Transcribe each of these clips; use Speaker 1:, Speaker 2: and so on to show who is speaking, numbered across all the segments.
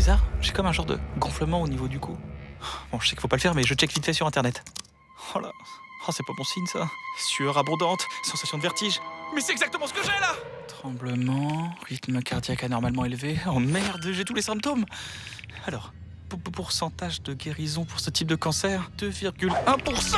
Speaker 1: bizarre, j'ai comme un genre de gonflement au niveau du cou. Bon, je sais qu'il faut pas le faire, mais je check vite fait sur internet. Oh là, oh, c'est pas bon signe ça. Sueur abondante, sensation de vertige. Mais c'est exactement ce que j'ai là. Tremblement, rythme cardiaque anormalement élevé. Oh merde, j'ai tous les symptômes. Alors, pourcentage de guérison pour ce type de cancer, 2,1%.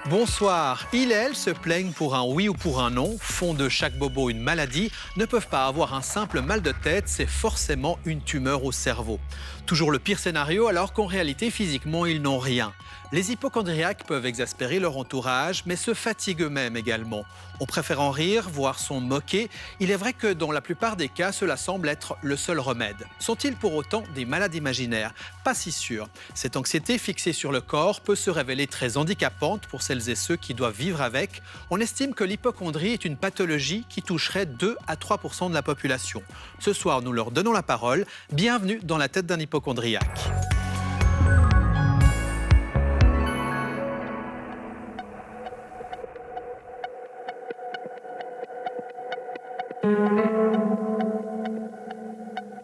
Speaker 2: Bonsoir. Il et elle se plaignent pour un oui ou pour un non, font de chaque bobo une maladie, ne peuvent pas avoir un simple mal de tête, c'est forcément une tumeur au cerveau. Toujours le pire scénario alors qu'en réalité physiquement ils n'ont rien. Les hypocondriaques peuvent exaspérer leur entourage mais se fatiguent eux-mêmes également. On préfère en rire, voire s'en moquer. Il est vrai que dans la plupart des cas cela semble être le seul remède. Sont-ils pour autant des malades imaginaires? Pas si sûr. Cette anxiété fixée sur le corps peut se révéler très handicapante pour celles et ceux qui doivent vivre avec. On estime que l'hypocondrie est une pathologie qui toucherait 2 à 3% de la population. Ce soir, nous leur donnons la parole. Bienvenue dans la tête d'un hypocondriaque.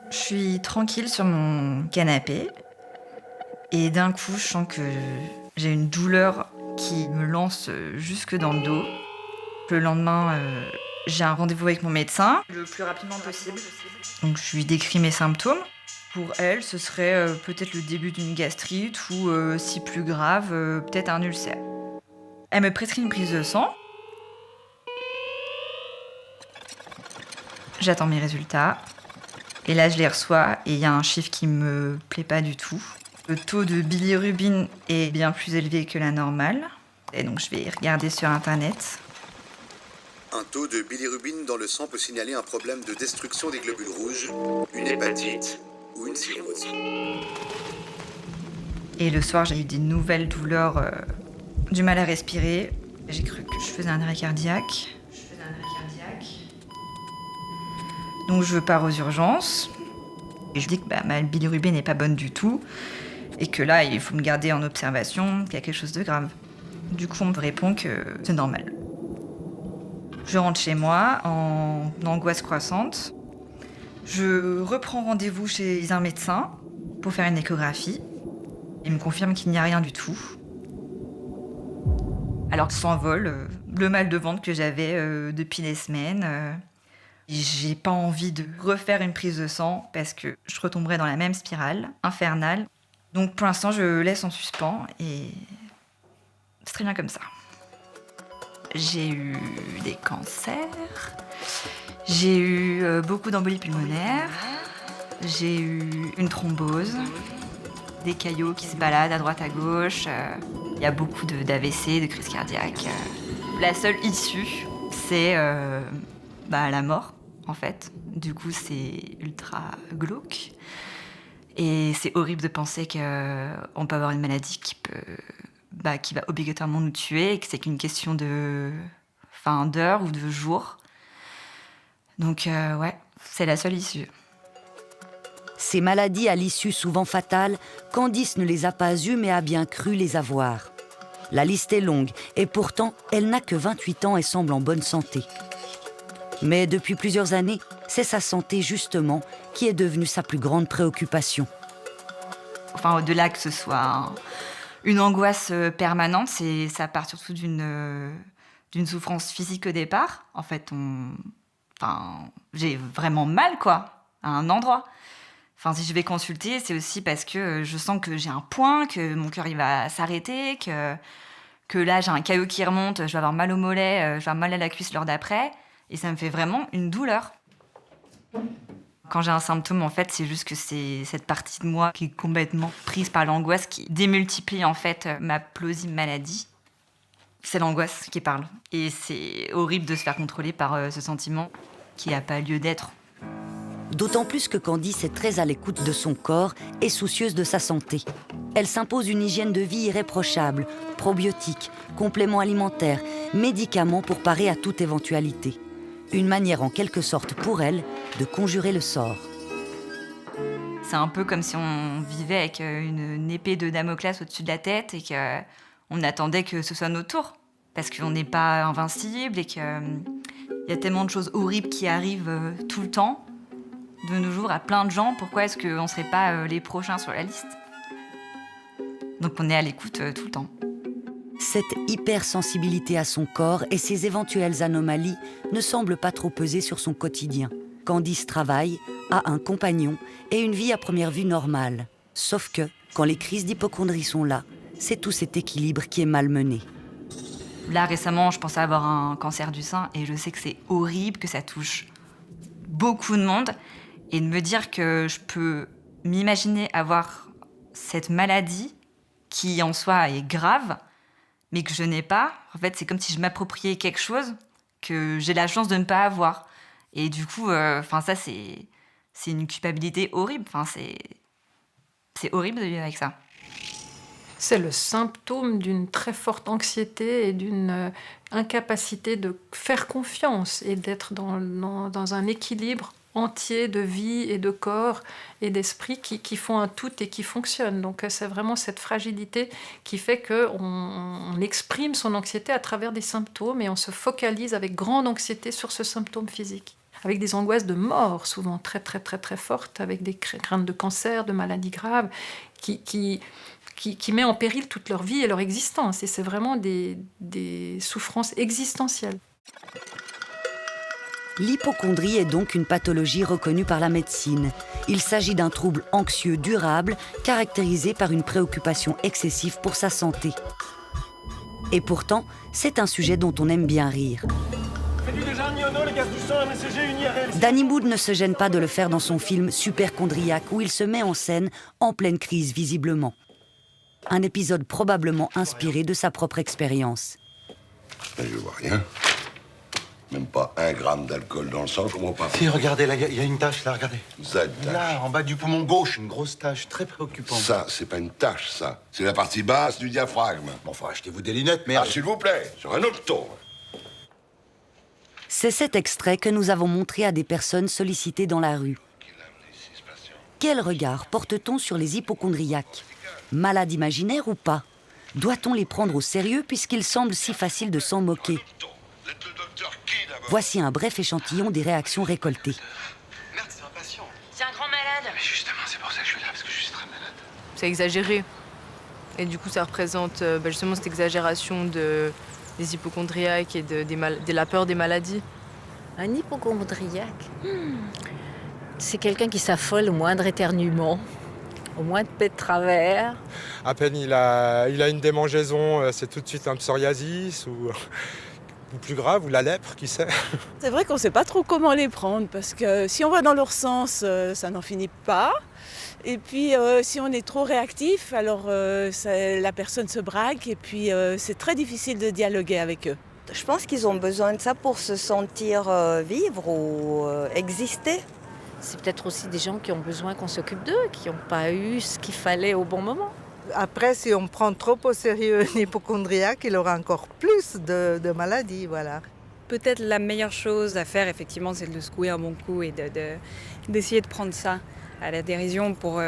Speaker 3: Je suis tranquille sur mon canapé et d'un coup, je sens que j'ai une douleur qui me lance jusque dans le dos. Le lendemain, j'ai un rendez-vous avec mon médecin le plus rapidement possible. Donc, je lui décris mes symptômes. Pour elle, ce serait peut-être le début d'une gastrite ou, si plus grave, peut-être un ulcère. Elle me prescrit une prise de sang. J'attends mes résultats. Et là, je les reçois et il y a un chiffre qui me plaît pas du tout. Le taux de bilirubine est bien plus élevé que la normale. Et donc, je vais regarder sur Internet.
Speaker 4: Un taux de bilirubine dans le sang peut signaler un problème de destruction des globules rouges, une hépatite ou une cirrhose.
Speaker 3: Et le soir, j'ai eu des nouvelles douleurs, du mal à respirer. J'ai cru que je faisais un arrêt cardiaque. Donc je pars aux urgences. Et je dis que ma bilirubine n'est pas bonne du tout. Et que là, il faut me garder en observation, qu'il y a quelque chose de grave. Du coup, on me répond que c'est normal. Je rentre chez moi en angoisse croissante. Je reprends rendez-vous chez un médecin pour faire une échographie. Il me confirme qu'il n'y a rien du tout. Alors s'envole le mal de ventre que j'avais depuis des semaines. J'ai pas envie de refaire une prise de sang parce que je retomberais dans la même spirale infernale. Donc pour l'instant, je laisse en suspens et c'est très bien comme ça. J'ai eu des cancers, j'ai eu beaucoup d'embolies pulmonaires, j'ai eu une thrombose, des caillots qui se baladent à droite à gauche. Il y a beaucoup d'AVC, de crises cardiaques. La seule issue, c'est la mort. En fait, du coup, c'est ultra glauque. Et c'est horrible de penser qu'on peut avoir une maladie qui va obligatoirement nous tuer et que c'est qu'une question d'heures ou de jours. Donc, c'est la seule issue.
Speaker 5: Ces maladies à l'issue souvent fatale, Candice ne les a pas eues mais a bien cru les avoir. La liste est longue et pourtant, elle n'a que 28 ans et semble en bonne santé. Mais depuis plusieurs années, c'est sa santé justement qui est devenue sa plus grande préoccupation.
Speaker 3: Enfin, au-delà que ce soit une angoisse permanente, ça part surtout d'une souffrance physique au départ. En fait, j'ai vraiment mal, quoi, à un endroit. Enfin, si je vais consulter, c'est aussi parce que je sens que j'ai un point, que mon cœur il va s'arrêter, que là j'ai un caillot qui remonte, je vais avoir mal au mollet, je vais avoir mal à la cuisse l'heure d'après. Et ça me fait vraiment une douleur. Quand j'ai un symptôme, en fait, c'est juste que c'est cette partie de moi qui est complètement prise par l'angoisse qui démultiplie, en fait, ma plausible maladie. C'est l'angoisse qui parle. Et c'est horrible de se faire contrôler par ce sentiment qui n'a pas lieu d'être.
Speaker 5: D'autant plus que Candice est très à l'écoute de son corps et soucieuse de sa santé. Elle s'impose une hygiène de vie irréprochable, probiotiques, compléments alimentaires, médicaments pour parer à toute éventualité. Une manière en quelque sorte pour elle de conjurer le sort.
Speaker 3: C'est un peu comme si on vivait avec une épée de Damoclès au-dessus de la tête et qu'on attendait que ce soit notre tour. parce qu'on n'est pas invincible et qu'il y a tellement de choses horribles qui arrivent tout le temps, de nos jours, à plein de gens. Pourquoi est-ce qu'on ne serait pas les prochains sur la liste? Donc on est à l'écoute tout le temps.
Speaker 5: Cette hypersensibilité à son corps et ses éventuelles anomalies ne semblent pas trop peser sur son quotidien. Candice travaille, a un compagnon et une vie à première vue normale. Sauf que, quand les crises d'hypocondrie sont là, c'est tout cet équilibre qui est malmené.
Speaker 3: Là, récemment, je pensais avoir un cancer du sein et je sais que c'est horrible, que ça touche beaucoup de monde. Et de me dire que je peux m'imaginer avoir cette maladie qui, en soi, est grave, mais que je n'ai pas. En fait, c'est comme si je m'appropriais quelque chose que j'ai la chance de ne pas avoir. Et du coup, ça, c'est une culpabilité horrible. C'est horrible de vivre avec ça.
Speaker 6: C'est le symptôme d'une très forte anxiété et d'une incapacité de faire confiance et d'être dans un équilibre entier de vie et de corps et d'esprit qui font un tout et qui fonctionnent. Donc c'est vraiment cette fragilité qui fait qu'on exprime son anxiété à travers des symptômes et on se focalise avec grande anxiété sur ce symptôme physique. Avec des angoisses de mort souvent très très très très fortes, avec des craintes de cancer, de maladies graves, qui met en péril toute leur vie et leur existence. Et c'est vraiment des souffrances existentielles.
Speaker 5: L'hypocondrie est donc une pathologie reconnue par la médecine. Il s'agit d'un trouble anxieux durable caractérisé par une préoccupation excessive pour sa santé. Et pourtant, c'est un sujet dont on aime bien rire. Danny Boone ne se gêne pas de le faire dans son film Superchondriaque, où il se met en scène en pleine crise visiblement. Un épisode probablement inspiré de sa propre expérience.
Speaker 7: Mais je vois rien. Même pas 1 gramme d'alcool dans le sang, je comprends pas.
Speaker 8: Si, regardez, là, il y a une tache, là, regardez.
Speaker 7: Ça, une tache.
Speaker 8: Là, en bas du poumon gauche, une grosse tache, très préoccupante.
Speaker 7: Ça, c'est pas une tache, ça. C'est la partie basse du diaphragme.
Speaker 8: Bon, faut achetez-vous des lunettes, merde.
Speaker 7: Ah, s'il vous plaît, sur un autre ton.
Speaker 5: C'est cet extrait que nous avons montré à des personnes sollicitées dans la rue. Quel regard porte-t-on sur les hypocondriaques? Malades imaginaires ou pas? Doit-on les prendre au sérieux puisqu'il semble si facile de s'en moquer? Voici un bref échantillon des réactions récoltées.
Speaker 8: Merde, c'est un patient.
Speaker 9: C'est un grand malade.
Speaker 8: Mais justement, c'est pour ça que je suis là, parce que je suis très malade.
Speaker 10: C'est exagéré. Et du coup, ça représente justement cette exagération des hypocondriaques et de la peur des maladies.
Speaker 9: Un hypocondriaque, c'est quelqu'un qui s'affole au moindre éternuement, au moindre pet de travers.
Speaker 11: À peine il a une démangeaison, c'est tout de suite un psoriasis ou plus grave, ou la lèpre, qui sait.
Speaker 12: C'est vrai qu'on ne sait pas trop comment les prendre, parce que si on va dans leur sens, ça n'en finit pas. Et puis si on est trop réactif, alors la personne se braque et puis c'est très difficile de dialoguer avec eux.
Speaker 13: Je pense qu'ils ont besoin de ça pour se sentir vivre ou exister.
Speaker 9: C'est peut-être aussi des gens qui ont besoin qu'on s'occupe d'eux, qui n'ont pas eu ce qu'il fallait au bon moment.
Speaker 14: Après, si on prend trop au sérieux un hypocondriaque, il aura encore plus de maladies, voilà.
Speaker 15: Peut-être la meilleure chose à faire, effectivement, c'est de le secouer un bon coup et d'essayer de prendre ça à la dérision pour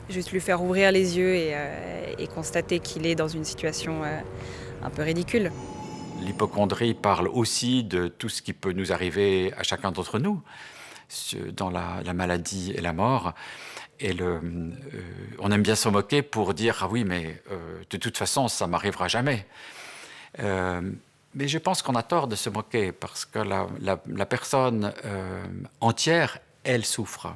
Speaker 15: juste lui faire ouvrir les yeux et constater qu'il est dans une situation un peu ridicule.
Speaker 16: L'hypocondrie parle aussi de tout ce qui peut nous arriver à chacun d'entre nous, dans la maladie et la mort. Et on aime bien s'en moquer pour dire « Ah oui, mais de toute façon, ça ne m'arrivera jamais ». Mais je pense qu'on a tort de se moquer parce que la personne entière, elle souffre.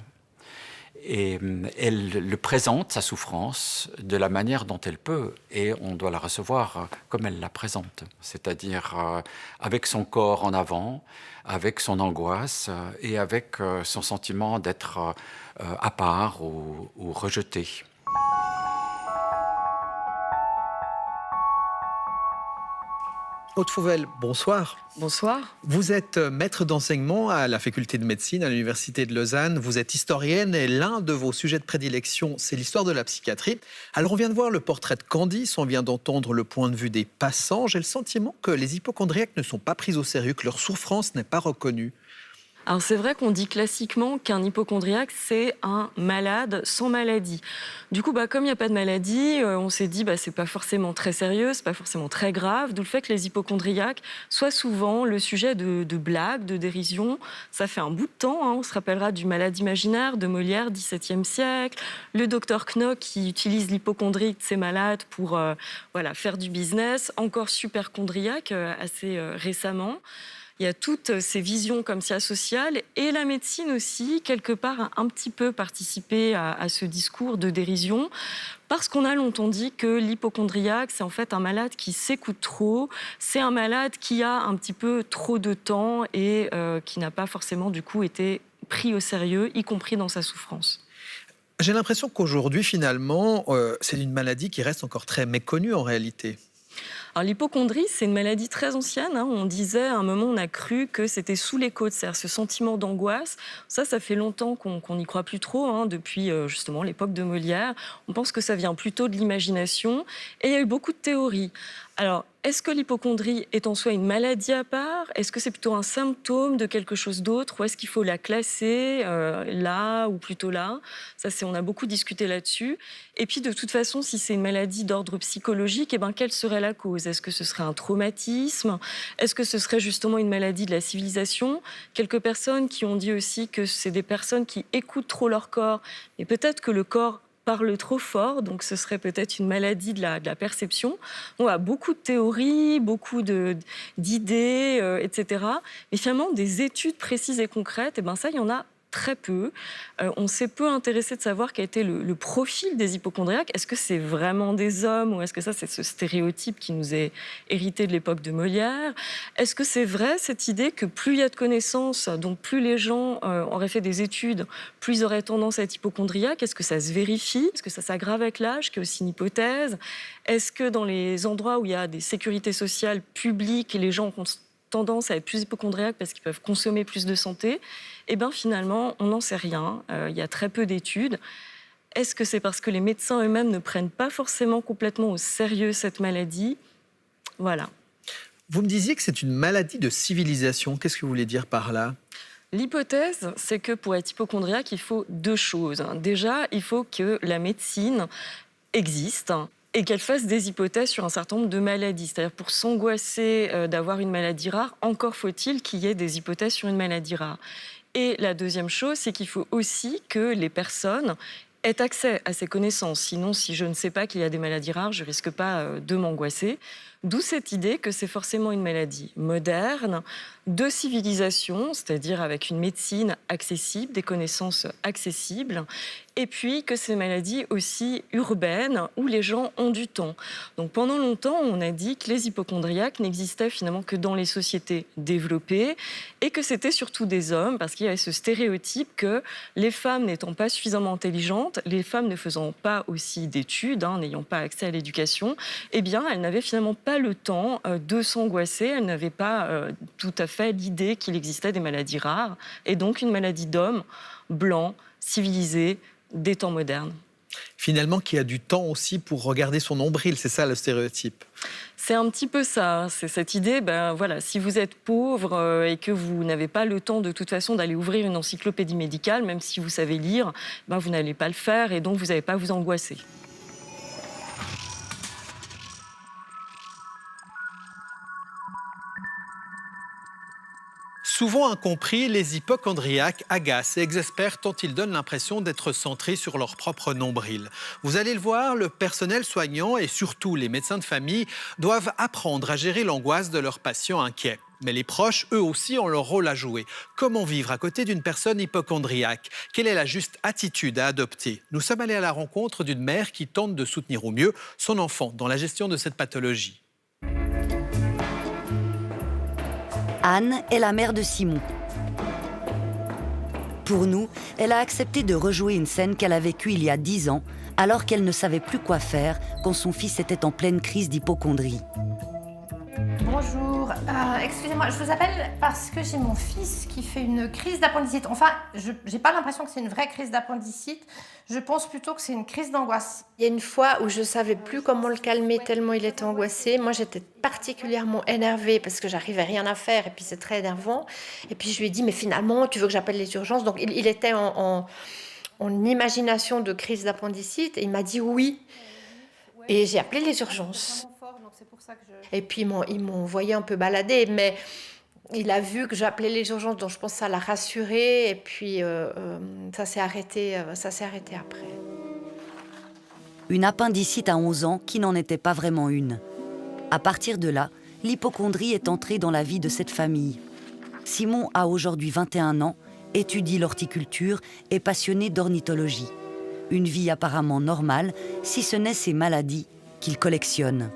Speaker 16: Et elle le présente, sa souffrance, de la manière dont elle peut. Et on doit la recevoir comme elle la présente. C'est-à-dire avec son corps en avant, avec son angoisse et avec son sentiment d'être à part ou rejeté.
Speaker 2: Aude Fauvel, bonsoir.
Speaker 15: Bonsoir.
Speaker 2: Vous êtes maître d'enseignement à la faculté de médecine à l'université de Lausanne. Vous êtes historienne et l'un de vos sujets de prédilection, c'est l'histoire de la psychiatrie. Alors on vient de voir le portrait de Candice, on vient d'entendre le point de vue des passants. J'ai le sentiment que les hypocondriaques ne sont pas pris au sérieux, que leur souffrance n'est pas reconnue.
Speaker 17: Alors c'est vrai qu'on dit classiquement qu'un hypocondriaque, c'est un malade sans maladie. Du coup, comme il n'y a pas de maladie, on s'est dit c'est pas forcément très sérieux, c'est pas forcément très grave, d'où le fait que les hypocondriaques soient souvent le sujet de blagues, de dérision. Ça fait un bout de temps, on se rappellera du Malade imaginaire de Molière, XVIIe siècle, le docteur Knock qui utilise l'hypocondrie de ses malades pour faire du business, encore superchondriaque assez récemment. Il y a toutes ces visions comme ça sociales et la médecine aussi, quelque part, a un petit peu participé à ce discours de dérision parce qu'on a longtemps dit que l'hypocondriaque, c'est en fait un malade qui s'écoute trop, c'est un malade qui a un petit peu trop de temps et qui n'a pas forcément du coup été pris au sérieux, y compris dans sa souffrance.
Speaker 2: J'ai l'impression qu'aujourd'hui, finalement, c'est une maladie qui reste encore très méconnue en réalité.
Speaker 17: Alors, l'hypocondrie, c'est une maladie très ancienne. On disait, à un moment, on a cru que c'était sous les côtes, c'est-à-dire ce sentiment d'angoisse. Ça fait longtemps qu'on n'y croit plus trop, depuis justement l'époque de Molière. On pense que ça vient plutôt de l'imagination. Et il y a eu beaucoup de théories. Alors, est-ce que l'hypocondrie est en soi une maladie à part? Est-ce que c'est plutôt un symptôme de quelque chose d'autre? Ou est-ce qu'il faut la classer là ou plutôt là? On a beaucoup discuté là-dessus. Et puis, de toute façon, si c'est une maladie d'ordre psychologique, quelle serait la cause? Est-ce que ce serait un traumatisme? Est-ce que ce serait justement une maladie de la civilisation? Quelques personnes qui ont dit aussi que c'est des personnes qui écoutent trop leur corps. Et peut-être que le corps parle trop fort, donc ce serait peut-être une maladie de la perception. On a beaucoup de théories, beaucoup d'idées, etc. Mais finalement, des études précises et concrètes, ça, il y en a très peu. On s'est peu intéressé de savoir quel était le profil des hypocondriaques. Est-ce que c'est vraiment des hommes ou est-ce que ça, c'est ce stéréotype qui nous est hérité de l'époque de Molière? Est-ce que c'est vrai, cette idée que plus il y a de connaissances, donc plus les gens auraient fait des études, plus ils auraient tendance à être hypocondriaques? Est-ce que ça se vérifie? Est-ce que ça s'aggrave avec l'âge, qui est aussi une hypothèse? Est-ce que dans les endroits où il y a des sécurités sociales publiques, les gens ont tendance à être plus hypocondriaques parce qu'ils peuvent consommer plus de santé? Finalement, on n'en sait rien. Il y a très peu d'études. Est-ce que c'est parce que les médecins eux-mêmes ne prennent pas forcément complètement au sérieux cette maladie? Voilà.
Speaker 2: Vous me disiez que c'est une maladie de civilisation. Qu'est-ce que vous voulez dire par là?
Speaker 17: L'hypothèse, c'est que pour être hypocondriaque, il faut deux choses. Déjà, il faut que la médecine existe et qu'elle fasse des hypothèses sur un certain nombre de maladies. C'est-à-dire, pour s'angoisser d'avoir une maladie rare, encore faut-il qu'il y ait des hypothèses sur une maladie rare. Et la deuxième chose, c'est qu'il faut aussi que les personnes aient accès à ces connaissances. Sinon, si je ne sais pas qu'il y a des maladies rares, je ne risque pas de m'angoisser. D'où cette idée que c'est forcément une maladie moderne, de civilisation, c'est-à-dire avec une médecine accessible, des connaissances accessibles, et puis que c'est une maladie aussi urbaine où les gens ont du temps. Donc pendant longtemps, on a dit que les hypocondriaques n'existaient finalement que dans les sociétés développées et que c'était surtout des hommes, parce qu'il y avait ce stéréotype que les femmes n'étant pas suffisamment intelligentes, les femmes ne faisant pas aussi d'études, n'ayant pas accès à l'éducation, elles n'avaient finalement pas le temps de s'angoisser, elles n'avaient pas tout à fait l'idée qu'il existait des maladies rares, et donc une maladie d'homme, blanc, civilisé, des temps modernes.
Speaker 2: Finalement, qui a du temps aussi pour regarder son nombril, c'est ça le stéréotype?
Speaker 17: C'est un petit peu ça, c'est cette idée, si vous êtes pauvre et que vous n'avez pas le temps de toute façon d'aller ouvrir une encyclopédie médicale, même si vous savez lire, vous n'allez pas le faire et donc vous n'allez pas vous angoisser.
Speaker 2: Souvent incompris, les hypocondriaques agacent et exaspèrent tant ils donnent l'impression d'être centrés sur leur propre nombril. Vous allez le voir, le personnel soignant et surtout les médecins de famille doivent apprendre à gérer l'angoisse de leurs patients inquiets. Mais les proches, eux aussi, ont leur rôle à jouer. Comment vivre à côté d'une personne hypocondriaque? Quelle est la juste attitude à adopter? Nous sommes allés à la rencontre d'une mère qui tente de soutenir au mieux son enfant dans la gestion de cette pathologie.
Speaker 5: Anne est la mère de Simon. Pour nous, elle a accepté de rejouer une scène qu'elle a vécue il y a 10 ans, alors qu'elle ne savait plus quoi faire quand son fils était en pleine crise d'hypocondrie.
Speaker 18: Bonjour, Excusez-moi, je vous appelle parce que j'ai mon fils qui fait une crise d'appendicite. Enfin, je n'ai pas l'impression que c'est une vraie crise d'appendicite. Je pense plutôt que c'est une crise d'angoisse.
Speaker 19: Il y a une fois où je ne savais plus comment le calmer tellement il était angoissé. Moi, j'étais particulièrement énervée parce que j'arrivais rien à faire et puis c'est très énervant. Et puis je lui ai dit, mais finalement, tu veux que j'appelle les urgences? Donc il était en imagination de crise d'appendicite et il m'a dit oui. Et j'ai appelé les urgences. Et puis ils m'ont envoyé un peu balader, mais il a vu que j'appelais les urgences, donc je pense que ça l'a rassuré. Et puis ça s'est arrêté après.
Speaker 5: Une appendicite à 11 ans qui n'en était pas vraiment une. À partir de là, l'hypocondrie est entrée dans la vie de cette famille. Simon a aujourd'hui 21 ans, étudie l'horticulture et est passionné d'ornithologie. Une vie apparemment normale, si ce n'est ses maladies qu'il collectionne.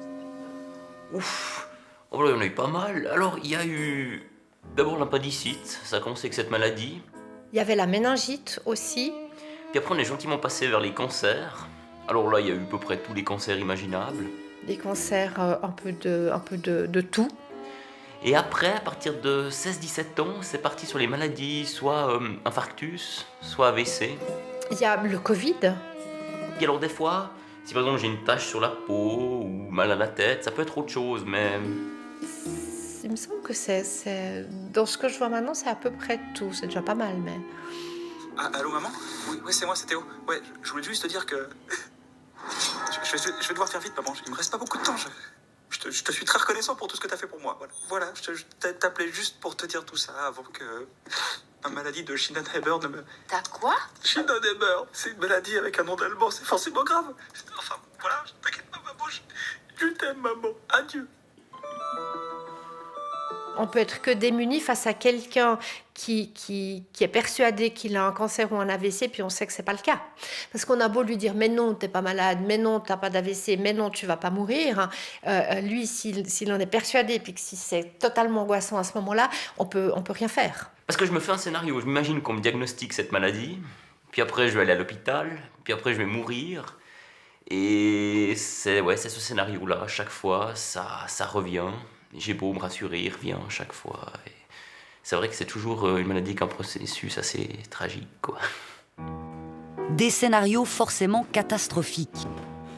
Speaker 20: Ouf, oh là, il y en a eu pas mal. Alors, il y a eu d'abord l'appendicite, ça a commencé avec cette maladie.
Speaker 19: Il y avait la méningite aussi.
Speaker 20: Puis après, on est gentiment passé vers les cancers. Alors là, il y a eu à peu près tous les cancers imaginables.
Speaker 19: Des cancers, un peu de tout.
Speaker 20: Et après, à partir de 16-17 ans, c'est parti sur les maladies, soit infarctus, soit AVC.
Speaker 19: Il y a le Covid.
Speaker 20: Et alors des fois, si par exemple j'ai une tache sur la peau ou mal à la tête, ça peut être autre chose, mais...
Speaker 19: Il me semble que c'est... Dans ce que je vois maintenant, c'est à peu près tout. C'est déjà pas mal, mais...
Speaker 1: Ah, allô, maman? Oui, c'est moi, c'est Théo. Ouais, je voulais juste te dire que... Je vais devoir faire vite, maman. Il me reste pas beaucoup de temps. Je te suis très reconnaissant pour tout ce que t'as fait pour moi. Voilà, je t'appelais juste pour te dire tout ça avant que... Ma maladie de Schienenheber ne me...
Speaker 18: T'as quoi?
Speaker 1: Schienenheber, c'est une maladie avec un nom d'allemand, c'est forcément grave. Enfin, voilà, t'inquiète pas, maman, je t'aime, maman. Adieu.
Speaker 19: On peut être que démuni face à quelqu'un qui est persuadé qu'il a un cancer ou un AVC, puis on sait que c'est pas le cas. Parce qu'on a beau lui dire « mais non, t'es pas malade, mais non, t'as pas d'AVC, mais non, tu vas pas mourir », lui, s'il en est persuadé, puis que si c'est totalement angoissant à ce moment-là, on peut rien faire.
Speaker 20: Parce que je me fais un scénario, je m'imagine qu'on me diagnostique cette maladie, puis après je vais aller à l'hôpital, puis après je vais mourir, et c'est ce scénario-là, à chaque fois, ça revient. J'ai beau me rassurer, il revient à chaque fois. Et c'est vrai que c'est toujours une maladie qui a un processus assez tragique, quoi.
Speaker 5: Des scénarios forcément catastrophiques.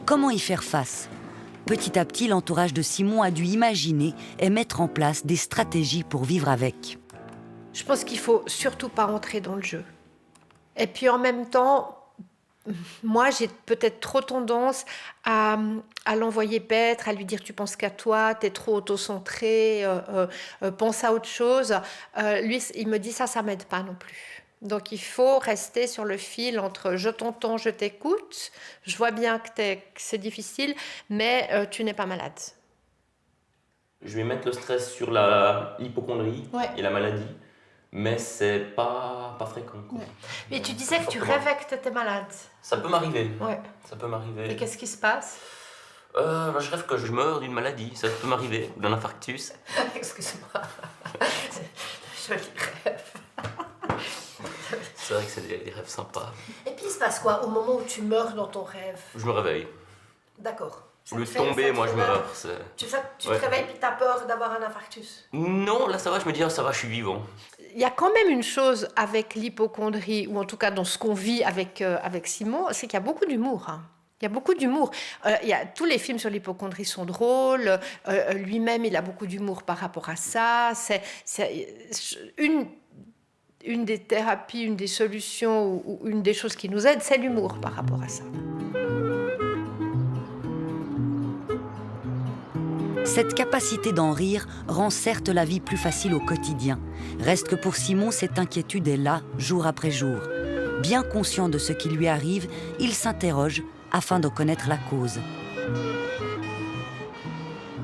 Speaker 5: Comment y faire face? Petit à petit, l'entourage de Simon a dû imaginer et mettre en place des stratégies pour vivre avec.
Speaker 19: Je pense qu'il faut surtout pas rentrer dans le jeu. Et puis en même temps, moi, j'ai peut-être trop tendance à l'envoyer paître, à lui dire « tu penses qu'à toi, t'es trop auto-centré, pense à autre chose ». Lui, il me dit ça m'aide pas non plus. Donc il faut rester sur le fil entre « je t'entends, je t'écoute, je vois bien que c'est difficile, mais tu n'es pas malade ».
Speaker 20: Je vais mettre le stress sur l'hypocondrie et la maladie. Mais c'est pas fréquent, quoi.
Speaker 19: Mais tu disais que tu rêvais que tu étais malade.
Speaker 20: Ça peut m'arriver.
Speaker 19: Ouais.
Speaker 20: Ça peut m'arriver.
Speaker 19: Et qu'est-ce qui se passe?
Speaker 20: Je rêve que je meurs d'une maladie. Ça peut m'arriver. D'un infarctus.
Speaker 19: Excuse-moi. Joli rêve.
Speaker 20: C'est vrai que c'est des rêves sympas.
Speaker 19: Et puis il se passe quoi au moment où tu meurs dans ton rêve?
Speaker 20: Je me réveille.
Speaker 19: D'accord.
Speaker 20: Au lieu de tomber, moi je meurs.
Speaker 19: Tu te réveilles puis t'as peur d'avoir un infarctus? Non,
Speaker 20: là ça va, je me dis, ça va, je suis vivant.
Speaker 19: Il y a quand même une chose avec l'hypocondrie, ou en tout cas dans ce qu'on vit avec Simon, c'est qu'il y a beaucoup d'humour. Il y a beaucoup d'humour. Tous les films sur l'hypocondrie sont drôles. Lui-même, il a beaucoup d'humour par rapport à ça. C'est une des thérapies, une des solutions, ou une des choses qui nous aide, c'est l'humour par rapport à ça.
Speaker 5: Cette capacité d'en rire rend certes la vie plus facile au quotidien. Reste que pour Simon, cette inquiétude est là, jour après jour. Bien conscient de ce qui lui arrive, il s'interroge afin de connaître la cause.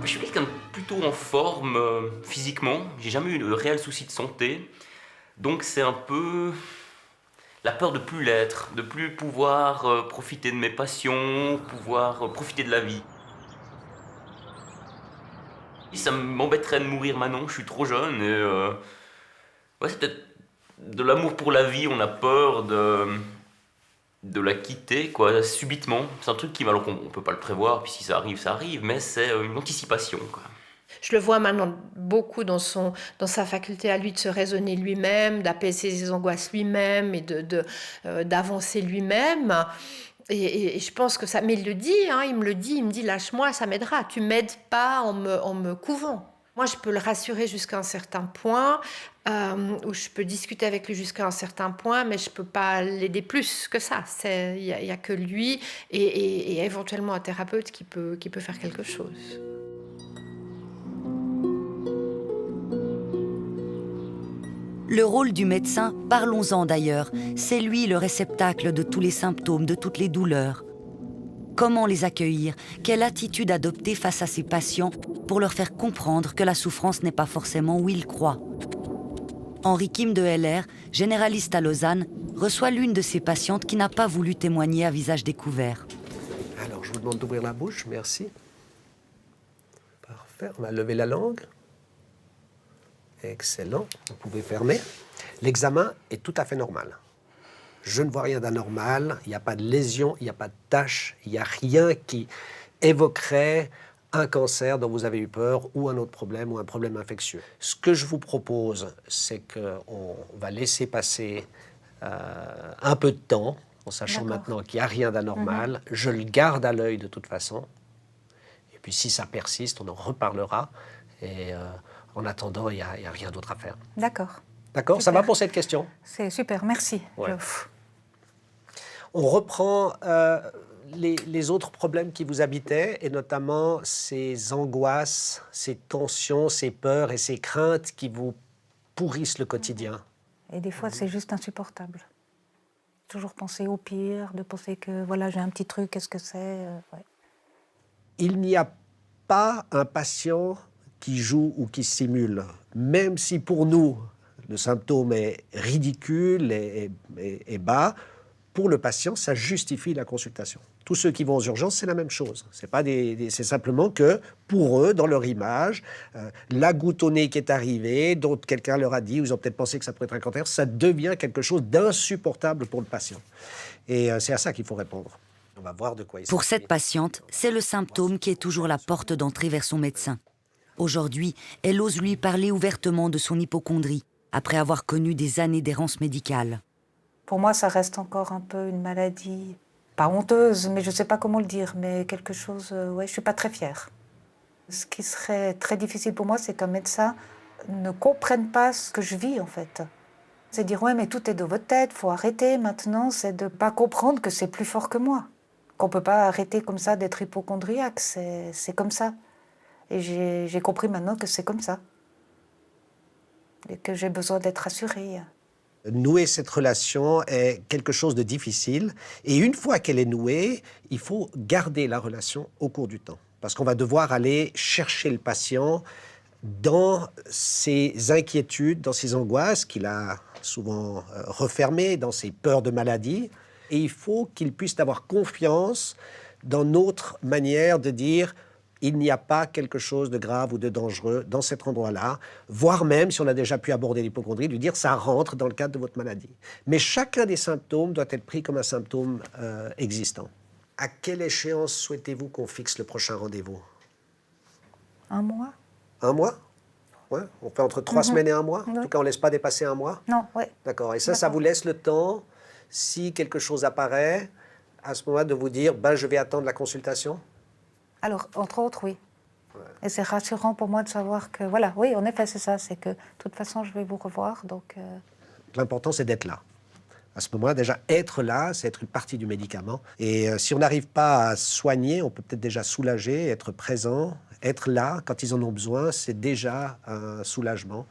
Speaker 20: Je suis quelqu'un de plutôt en forme physiquement. J'ai jamais eu de réel souci de santé. Donc c'est un peu la peur de plus l'être, de plus pouvoir profiter de mes passions, pouvoir profiter de la vie. Ça m'embêterait de mourir maintenant, je suis trop jeune et c'est peut-être de l'amour pour la vie, on a peur de la quitter, quoi, subitement. C'est un truc qui, alors on peut pas le prévoir, puis si ça arrive, mais c'est une anticipation, quoi.
Speaker 19: Je le vois maintenant beaucoup dans sa faculté à lui de se raisonner lui-même, d'apaiser ses angoisses lui-même et d'avancer lui-même. Et je pense que ça... Mais il le dit, il me dit, lâche-moi, ça m'aidera. Tu m'aides pas en me couvant. Moi, je peux le rassurer jusqu'à un certain point, ou je peux discuter avec lui jusqu'à un certain point, mais je peux pas l'aider plus que ça. Il y a que lui et éventuellement un thérapeute qui peut faire quelque chose.
Speaker 5: Le rôle du médecin, parlons-en d'ailleurs, c'est lui le réceptacle de tous les symptômes, de toutes les douleurs. Comment les accueillir? Quelle attitude adopter face à ces patients pour leur faire comprendre que la souffrance n'est pas forcément où ils croient? Henri Kim de LR, généraliste à Lausanne, reçoit l'une de ces patientes qui n'a pas voulu témoigner à visage découvert.
Speaker 21: Alors, je vous demande d'ouvrir la bouche, merci. Parfait, on va lever la langue. Excellent, vous pouvez fermer. L'examen est tout à fait normal. Je ne vois rien d'anormal, il n'y a pas de lésion, il n'y a pas de tache, il n'y a rien qui évoquerait un cancer dont vous avez eu peur ou un autre problème ou un problème infectieux. Ce que je vous propose, c'est qu'on va laisser passer un peu de temps, en sachant maintenant qu'il n'y a rien d'anormal. Je le garde à l'œil de toute façon. Et puis si ça persiste, on en reparlera. Et en attendant, il n'y a rien d'autre à faire.
Speaker 22: D'accord.
Speaker 21: D'accord, ça va pour cette question?
Speaker 22: C'est super, merci.
Speaker 21: Ouais. On reprend les autres problèmes qui vous habitaient, et notamment ces angoisses, ces tensions, ces peurs et ces craintes qui vous pourrissent le quotidien.
Speaker 22: Et des fois, c'est juste insupportable. Toujours penser au pire, de penser que voilà, j'ai un petit truc, qu'est-ce que c'est ouais.
Speaker 21: Il n'y a pas un patient qui joue ou qui simule, même si pour nous, le symptôme est ridicule et bas, pour le patient, ça justifie la consultation. Tous ceux qui vont aux urgences, c'est la même chose. C'est simplement que, pour eux, dans leur image, la goutte au nez qui est arrivée, dont quelqu'un leur a dit, ou ils ont peut-être pensé que ça pourrait être un cancer, ça devient quelque chose d'insupportable pour le patient. Et c'est à ça qu'il faut répondre. On va voir de quoi il s'agit.
Speaker 5: Pour cette patiente, c'est le symptôme qui est toujours la porte d'entrée vers son médecin. Aujourd'hui, elle ose lui parler ouvertement de son hypocondrie, après avoir connu des années d'errance médicale.
Speaker 22: Pour moi, ça reste encore un peu une maladie, pas honteuse, mais je ne sais pas comment le dire, mais quelque chose, ouais, je ne suis pas très fière. Ce qui serait très difficile pour moi, c'est qu'un médecin ne comprenne pas ce que je vis, en fait. C'est dire, ouais, mais tout est dans votre tête, il faut arrêter maintenant, c'est de ne pas comprendre que c'est plus fort que moi. Qu'on ne peut pas arrêter comme ça d'être hypocondriaque, c'est comme ça. Et j'ai compris maintenant que c'est comme ça. Et que j'ai besoin d'être rassurée.
Speaker 21: Nouer cette relation est quelque chose de difficile. Et une fois qu'elle est nouée, il faut garder la relation au cours du temps. Parce qu'on va devoir aller chercher le patient dans ses inquiétudes, dans ses angoisses qu'il a souvent refermées, dans ses peurs de maladie. Et il faut qu'il puisse avoir confiance dans notre manière de dire il n'y a pas quelque chose de grave ou de dangereux dans cet endroit-là, voire même, si on a déjà pu aborder l'hypocondrie, lui dire ça rentre dans le cadre de votre maladie. Mais chacun des symptômes doit être pris comme un symptôme existant. À quelle échéance souhaitez-vous qu'on fixe le prochain rendez-vous?
Speaker 22: 1 mois.
Speaker 21: 1 mois? Ouais, on fait entre 3 semaines et 1 mois? En tout cas, on ne laisse pas dépasser 1 mois?
Speaker 22: Non, ouais.
Speaker 21: D'accord. Et ça vous laisse le temps, si quelque chose apparaît, à ce moment-là, de vous dire, je vais attendre la consultation?
Speaker 22: Alors, entre autres, oui. Ouais. Et c'est rassurant pour moi de savoir que, voilà, oui, en effet, c'est ça, c'est que, de toute façon, je vais vous revoir, donc...
Speaker 21: L'important, c'est d'être là. À ce moment-là, déjà, être là, c'est être une partie du médicament. Et si on n'arrive pas à soigner, on peut peut-être déjà soulager, être présent, être là quand ils en ont besoin, c'est déjà un soulagement.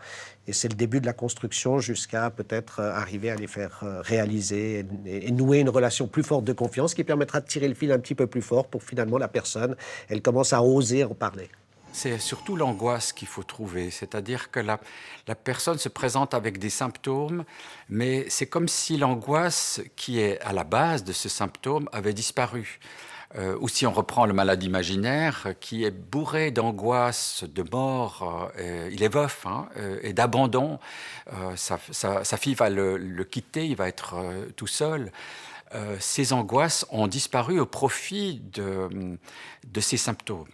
Speaker 21: Et c'est le début de la construction jusqu'à peut-être arriver à les faire réaliser et nouer une relation plus forte de confiance qui permettra de tirer le fil un petit peu plus fort pour finalement la personne, elle commence à oser en parler.
Speaker 16: C'est surtout l'angoisse qu'il faut trouver, c'est-à-dire que la personne se présente avec des symptômes, mais c'est comme si l'angoisse qui est à la base de ce symptôme avait disparu. Ou si on reprend le malade imaginaire, qui est bourré d'angoisse, de mort, il est veuf, et d'abandon. Sa fille va le quitter, il va être tout seul. Ces angoisses ont disparu au profit de ces symptômes.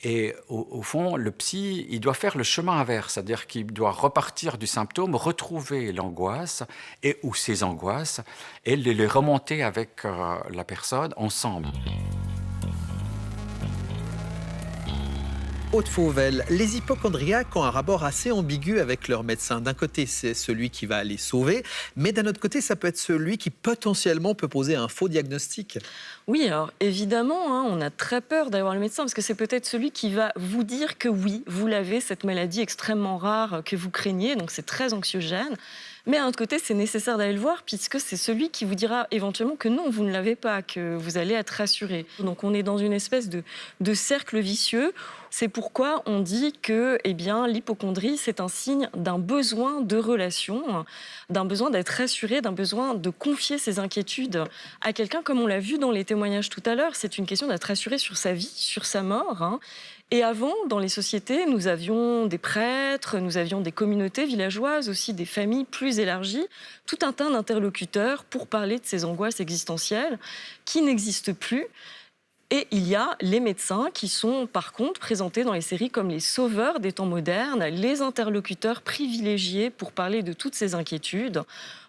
Speaker 16: Et au fond, le psy, il doit faire le chemin inverse, c'est-à-dire qu'il doit repartir du symptôme, retrouver l'angoisse ou ses angoisses et les remonter avec la personne ensemble.
Speaker 2: Aude Fauvel, les hypochondriaques ont un rapport assez ambigu avec leur médecin. D'un côté, c'est celui qui va les sauver, mais d'un autre côté, ça peut être celui qui potentiellement peut poser un faux diagnostic.
Speaker 17: Oui, alors évidemment, on a très peur d'aller voir le médecin parce que c'est peut-être celui qui va vous dire que oui, vous l'avez, cette maladie extrêmement rare que vous craignez, donc c'est très anxiogène. Mais d'un autre côté, c'est nécessaire d'aller le voir puisque c'est celui qui vous dira éventuellement que non, vous ne l'avez pas, que vous allez être rassuré. Donc on est dans une espèce de cercle vicieux. C'est pourquoi on dit que l'hypocondrie, c'est un signe d'un besoin de relation, d'un besoin d'être rassuré, d'un besoin de confier ses inquiétudes à quelqu'un, comme on l'a vu dans les témoignages tout à l'heure. C'est une question d'être rassuré sur sa vie, sur sa mort. Et avant, dans les sociétés, nous avions des prêtres, nous avions des communautés villageoises, aussi des familles plus élargies, tout un tas d'interlocuteurs pour parler de ces angoisses existentielles qui n'existent plus. Et il y a les médecins qui sont par contre présentés dans les séries comme les sauveurs des temps modernes, les interlocuteurs privilégiés pour parler de toutes ces inquiétudes,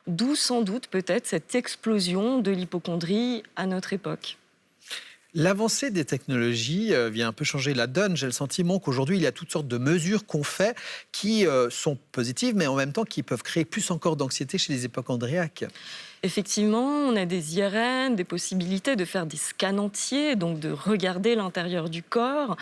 Speaker 17: d'où sans doute peut-être cette explosion de l'hypocondrie à notre époque.
Speaker 2: L'avancée des technologies vient un peu changer la donne. J'ai le sentiment qu'aujourd'hui, il y a toutes sortes de mesures qu'on fait qui sont positives, mais en même temps qui peuvent créer plus encore d'anxiété chez les hypocondriaques.
Speaker 17: Effectivement, on a des IRM, des possibilités de faire des scans entiers, donc de regarder l'intérieur du corps.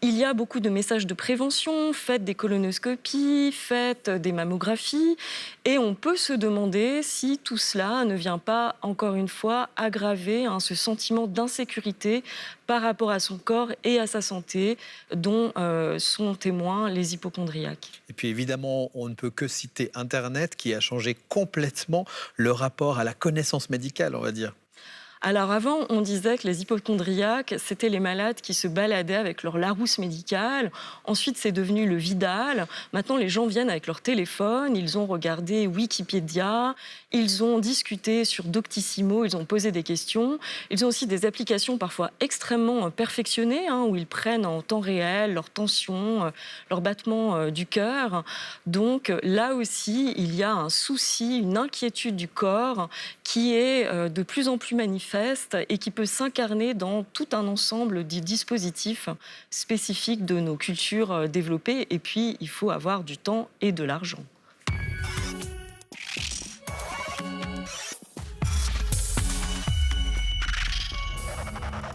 Speaker 17: Il y a beaucoup de messages de prévention, faites des colonoscopies, faites des mammographies. Et on peut se demander si tout cela ne vient pas, encore une fois, aggraver ce sentiment d'insécurité par rapport à son corps et à sa santé, dont sont témoins les hypocondriaques.
Speaker 2: Et puis évidemment, on ne peut que citer Internet qui a changé complètement le rapport à la connaissance médicale, on va dire.
Speaker 17: Alors avant, on disait que les hypocondriaques, c'était les malades qui se baladaient avec leur Larousse médicale. Ensuite, c'est devenu le Vidal. Maintenant, les gens viennent avec leur téléphone, ils ont regardé Wikipédia, ils ont discuté sur Doctissimo, ils ont posé des questions. Ils ont aussi des applications parfois extrêmement perfectionnées, où ils prennent en temps réel leur tension, leur battement du cœur. Donc là aussi, il y a un souci, une inquiétude du corps qui est de plus en plus manifeste et qui peut s'incarner dans tout un ensemble de dispositifs spécifiques de nos cultures développées. Et puis, il faut avoir du temps et de l'argent.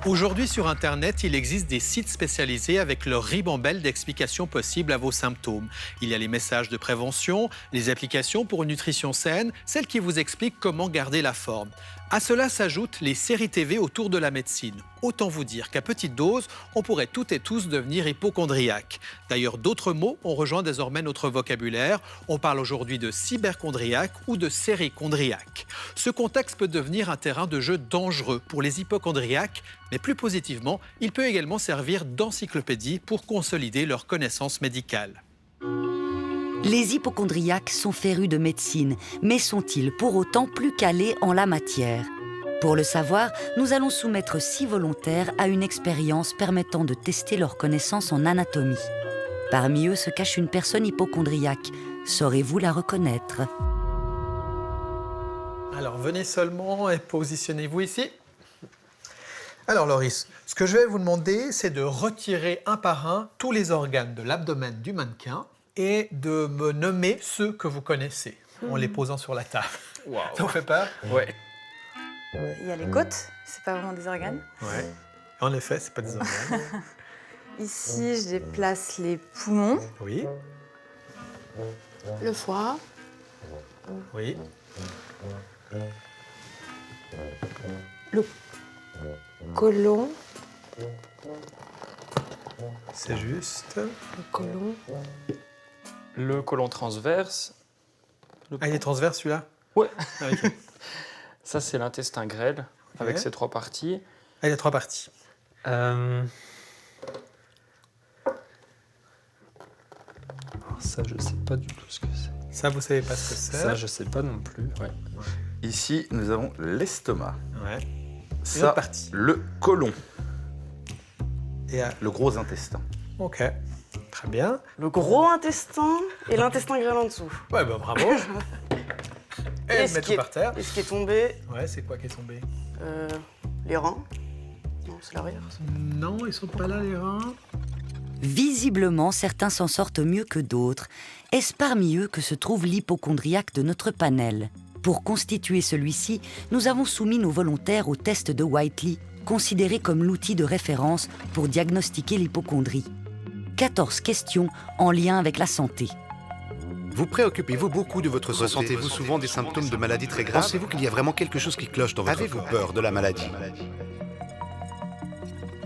Speaker 2: Aujourd'hui, sur Internet, il existe des sites spécialisés avec leur ribambelle d'explications possibles à vos symptômes. Il y a les messages de prévention, les applications pour une nutrition saine, celles qui vous expliquent comment garder la forme. À cela s'ajoutent les séries TV autour de la médecine. Autant vous dire qu'à petite dose, on pourrait toutes et tous devenir hypochondriaques. D'ailleurs, d'autres mots ont rejoint désormais notre vocabulaire. On parle aujourd'hui de cyberchondriaque ou de sérichondriaque. Ce contexte peut devenir un terrain de jeu dangereux pour les hypochondriaques, mais plus positivement, il peut également servir d'encyclopédie pour consolider leurs connaissances médicales.
Speaker 5: Les hypocondriaques sont férus de médecine, mais sont-ils pour autant plus calés en la matière ? Pour le savoir, nous allons soumettre 6 volontaires à une expérience permettant de tester leurs connaissances en anatomie. Parmi eux se cache une personne hypocondriaque. Saurez-vous la reconnaître ?
Speaker 2: Alors, venez seulement et positionnez-vous ici. Alors, Loris, ce que je vais vous demander, c'est de retirer un par un tous les organes de l'abdomen du mannequin et de me nommer ceux que vous connaissez en les posant sur la table.
Speaker 3: Wow.
Speaker 2: Ça vous fait peur ?
Speaker 3: Ouais.
Speaker 15: Il y a les côtes, c'est pas vraiment des organes.
Speaker 2: Ouais. En effet, c'est pas des organes.
Speaker 15: Ici, je déplace les poumons.
Speaker 2: Oui.
Speaker 19: Le foie.
Speaker 2: Oui.
Speaker 19: Le côlon.
Speaker 2: C'est juste.
Speaker 19: Le côlon.
Speaker 3: Le côlon transverse.
Speaker 2: Ah, il est transverse celui-là ?
Speaker 3: Ouais.
Speaker 2: Ah, okay.
Speaker 3: Ça, c'est l'intestin grêle, avec ses 3 parties.
Speaker 2: Ah, il y a 3 parties.
Speaker 3: Ça, je sais pas du tout ce que c'est.
Speaker 2: Ça, vous savez pas ce que c'est ?
Speaker 3: Ça, je sais pas non plus. Ouais.
Speaker 4: Ici, nous avons l'estomac.
Speaker 2: Ouais.
Speaker 4: Ça, le côlon.
Speaker 21: Et
Speaker 4: le gros intestin.
Speaker 21: Ok, très bien.
Speaker 6: Le gros intestin et l'intestin grêle en dessous.
Speaker 21: Ouais, bah bravo. Et elle met tout par terre.
Speaker 6: Et ce qui est tombé...
Speaker 21: Ouais, c'est quoi qui est tombé?
Speaker 6: Les reins. Non, c'est l'arrière.
Speaker 21: Non, ils sont pas là, les reins.
Speaker 5: Visiblement, certains s'en sortent mieux que d'autres. Est-ce parmi eux que se trouve l'hypocondriaque de notre panel? Pour constituer celui-ci, nous avons soumis nos volontaires au test de Whiteley, considéré comme l'outil de référence pour diagnostiquer l'hypocondrie. 14 questions en lien avec la santé.
Speaker 7: Vous préoccupez-vous beaucoup de votre santé? Ressentez-vous souvent des symptômes de maladie très graves? Pensez-vous qu'il y a vraiment quelque chose qui cloche dans votre corps? Avez-vous peur de la maladie?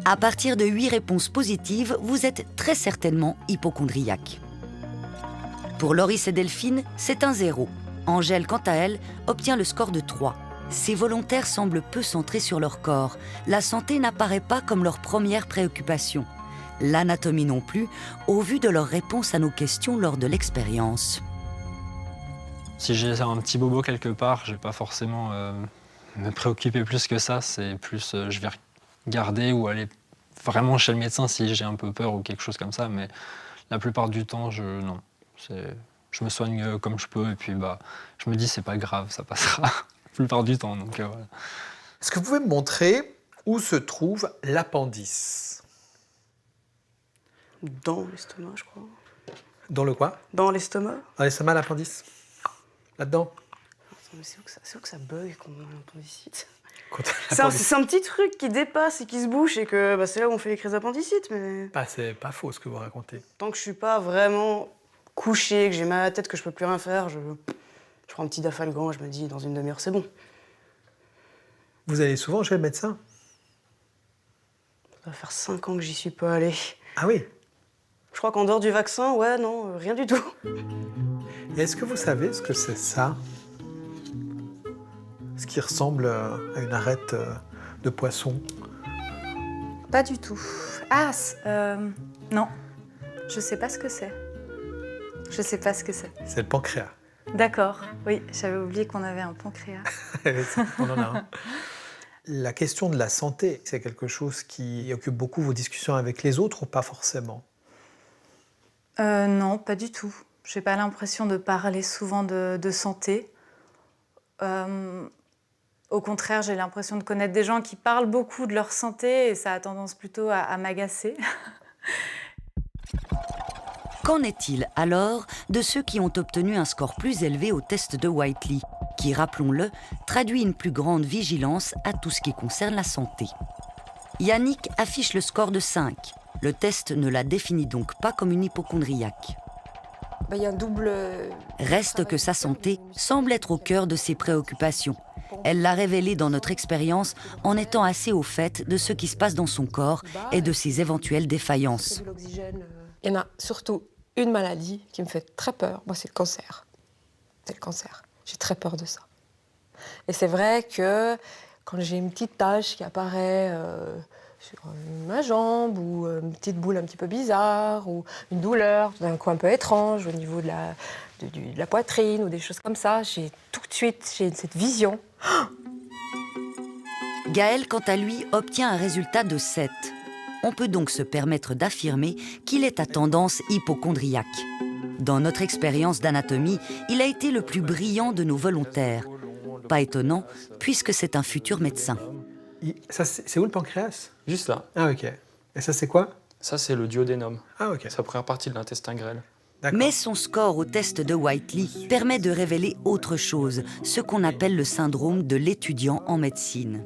Speaker 5: À partir de 8 réponses positives, vous êtes très certainement hypocondriaque. Pour Loris et Delphine, c'est un 0. Angèle, quant à elle, obtient le score de 3. Ces volontaires semblent peu centrés sur leur corps. La santé n'apparaît pas comme leur première préoccupation. L'anatomie non plus, au vu de leurs réponses à nos questions lors de l'expérience.
Speaker 3: Si j'ai un petit bobo quelque part, je vais pas forcément me préoccuper plus que ça. C'est plus, je vais regarder ou aller vraiment chez le médecin si j'ai un peu peur ou quelque chose comme ça. Mais la plupart du temps, non. Je me soigne comme je peux et puis je me dis c'est pas grave, ça passera la plupart du temps. Donc, voilà.
Speaker 2: Est-ce que vous pouvez me montrer où se trouve l'appendice?
Speaker 6: Dans l'estomac, je crois.
Speaker 2: Dans le quoi?
Speaker 6: Dans l'estomac.
Speaker 2: Dans l'estomac, l'appendice? Là-dedans?
Speaker 6: Mais c'est où que ça bug quand on a l'appendicite? C'est un petit truc qui dépasse et qui se bouche et que c'est là où on fait les crises d'appendicite. Mais...
Speaker 2: c'est pas faux ce que vous racontez.
Speaker 6: Tant que je suis pas vraiment couché, que j'ai mal à la tête, que je peux plus rien faire, je prends un petit dafalgan et je me dis dans une demi-heure c'est bon.
Speaker 2: Vous allez souvent chez le médecin?
Speaker 6: Ça va faire 5 ans que j'y suis pas allée.
Speaker 2: Ah oui?
Speaker 6: Je crois qu'en dehors du vaccin, ouais, non, rien du tout.
Speaker 2: Et est-ce que vous savez ce que c'est ça? Ce qui ressemble à une arête de poisson?
Speaker 15: Pas du tout. Ah, non. Je sais pas ce que c'est. Je sais pas ce que c'est.
Speaker 2: C'est le pancréas.
Speaker 15: D'accord, oui, j'avais oublié qu'on avait un pancréas.
Speaker 2: On en a un. La question de la santé, c'est quelque chose qui occupe beaucoup vos discussions avec les autres ou pas forcément?
Speaker 15: Non, pas du tout. J'ai pas l'impression de parler souvent de santé. Au contraire, j'ai l'impression de connaître des gens qui parlent beaucoup de leur santé et ça a tendance plutôt à m'agacer.
Speaker 5: Qu'en est-il alors de ceux qui ont obtenu un score plus élevé au test de Whiteley, qui, rappelons-le, traduit une plus grande vigilance à tout ce qui concerne la santé? Yannick affiche le score de 5. Le test ne la définit donc pas comme une hypocondriaque.
Speaker 23: Il y a un double...
Speaker 5: Reste que sa santé semble être au cœur de ses préoccupations. Elle l'a révélé dans notre expérience en étant assez au fait de ce qui se passe dans son corps et de ses éventuelles défaillances.
Speaker 23: Il y en a surtout une maladie qui me fait très peur. Moi, c'est le cancer. C'est le cancer. J'ai très peur de ça. Et c'est vrai que quand j'ai une petite tache qui apparaît sur ma jambe ou une petite boule un petit peu bizarre ou une douleur d'un coup un peu étrange au niveau de la poitrine ou des choses comme ça, j'ai tout de suite cette vision.
Speaker 5: Gaël, quant à lui, obtient un résultat de 7. On peut donc se permettre d'affirmer qu'il est à tendance hypocondriaque. Dans notre expérience d'anatomie, il a été le plus brillant de nos volontaires. Pas étonnant, puisque c'est un futur médecin.
Speaker 2: C'est où le pancréas?
Speaker 3: Juste là.
Speaker 2: Ah ok. Et ça c'est quoi?
Speaker 3: Ça c'est le duodénum.
Speaker 2: Ah ok.
Speaker 3: C'est la première partie de l'intestin grêle.
Speaker 5: Mais son score au test de Whiteley permet de révéler autre chose, ce qu'on appelle le syndrome de l'étudiant en médecine.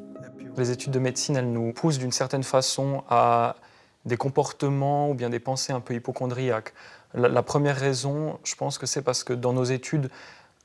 Speaker 3: Les études de médecine, elles nous poussent d'une certaine façon à des comportements ou bien des pensées un peu hypocondriaques. La première raison, je pense que c'est parce que dans nos études,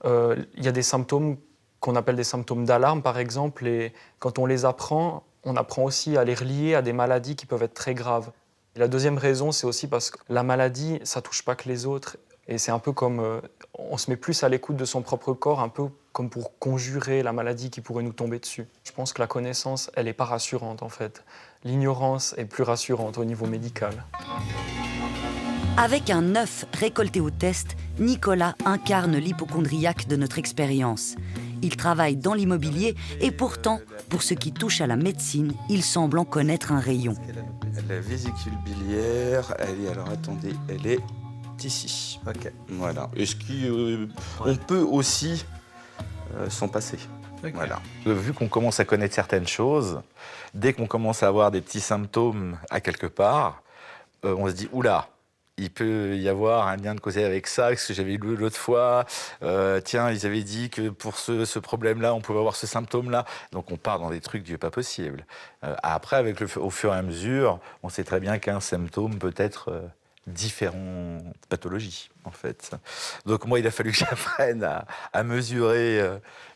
Speaker 3: il y a des symptômes qu'on appelle des symptômes d'alarme, par exemple, et quand on les apprend, on apprend aussi à les relier à des maladies qui peuvent être très graves. Et la deuxième raison, c'est aussi parce que la maladie, ça ne touche pas que les autres. Et c'est un peu comme, on se met plus à l'écoute de son propre corps, un peu comme pour conjurer la maladie qui pourrait nous tomber dessus. Je pense que la connaissance, elle n'est pas rassurante en fait. L'ignorance est plus rassurante au niveau médical.
Speaker 5: Avec un 9 récolté au test, Nicolas incarne l'hypocondriaque de notre expérience. Il travaille dans l'immobilier et pourtant, pour ce qui touche à la médecine, il semble en connaître un rayon.
Speaker 4: La vésicule biliaire, elle est, alors attendez, elle est ici.
Speaker 21: Ok.
Speaker 4: Voilà. Est-ce qu'on peut aussi s'en passer?
Speaker 21: Okay.
Speaker 4: Voilà. Vu qu'on commence à connaître certaines choses, dès qu'on commence à avoir des petits symptômes à quelque part, on se dit oula, il peut y avoir un lien de cause avec ça, parce que j'avais lu l'autre fois. Tiens, ils avaient dit que pour ce problème-là, on pouvait avoir ce symptôme-là. Donc on part dans des trucs du pas possible. Après, au fur et à mesure, on sait très bien qu'un symptôme peut être différentes pathologies, en fait. Donc moi, il a fallu que j'apprenne à mesurer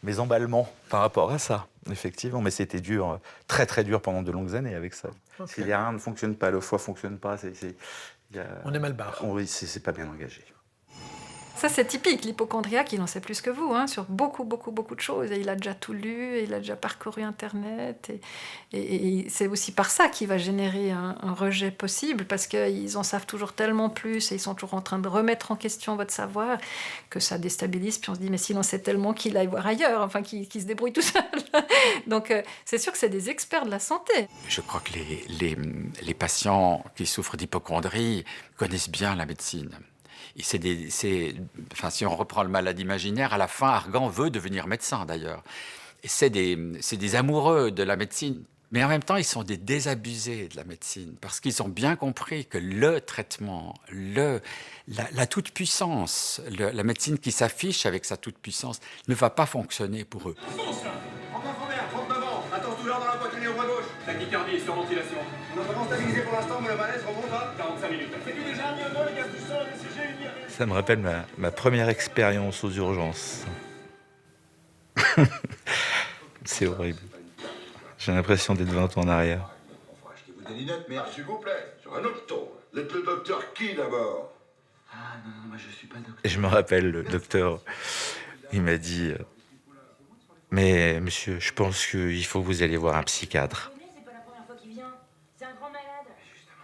Speaker 4: mes emballements par rapport à ça, effectivement. Mais c'était dur, très très dur pendant de longues années avec ça.
Speaker 21: Okay.
Speaker 4: Si les reins ne fonctionnent pas, le foie ne fonctionne pas,
Speaker 21: on est mal barre.
Speaker 4: Oui, c'est pas bien engagé.
Speaker 8: Ça, c'est typique. L'hypocondriaque, il en sait plus que vous, hein, sur beaucoup de choses. Et il a déjà tout lu, et il a déjà parcouru Internet. Et c'est aussi par ça qu'il va générer un rejet possible, parce qu'ils en savent toujours tellement plus, et ils sont toujours en train de remettre en question votre savoir, que ça déstabilise. Puis on se dit, mais s'il en sait tellement, qu'il aille voir ailleurs, enfin, qu'il se débrouille tout seul. Donc, c'est sûr que c'est des experts de la santé.
Speaker 16: Je crois que les patients qui souffrent d'hypocondrie connaissent bien la médecine. Si on reprend le malade imaginaire, à la fin, Argan veut devenir médecin, d'ailleurs. Et c'est des amoureux de la médecine. Mais en même temps, ils sont des désabusés de la médecine, parce qu'ils ont bien compris que le traitement, la toute-puissance, la médecine qui s'affiche avec sa toute-puissance, ne va pas fonctionner pour eux.
Speaker 10: Attends toujours dans la poitrine au bras gauche. Tachycardie et surventilation. On a vraiment stabilisé pour l'instant, mais le malaise remonte à 45 minutes. Fais-tu déjà un mieux le gaz du sang, le BCG, une diarrhée?
Speaker 4: Ça me rappelle ma première expérience aux urgences. C'est horrible. J'ai l'impression d'être 20 ans en arrière.
Speaker 10: Achetez-vous des lunettes, merde. S'il vous plaît, sur un autre ton. Vous êtes le docteur qui d'abord? Ah non, moi je suis pas le docteur.
Speaker 4: Et je me rappelle, le docteur, il m'a dit... Mais monsieur, je pense qu'il faut que vous alliez voir un psychiatre.
Speaker 11: C'est pas la première fois qu'il vient. C'est un grand malade.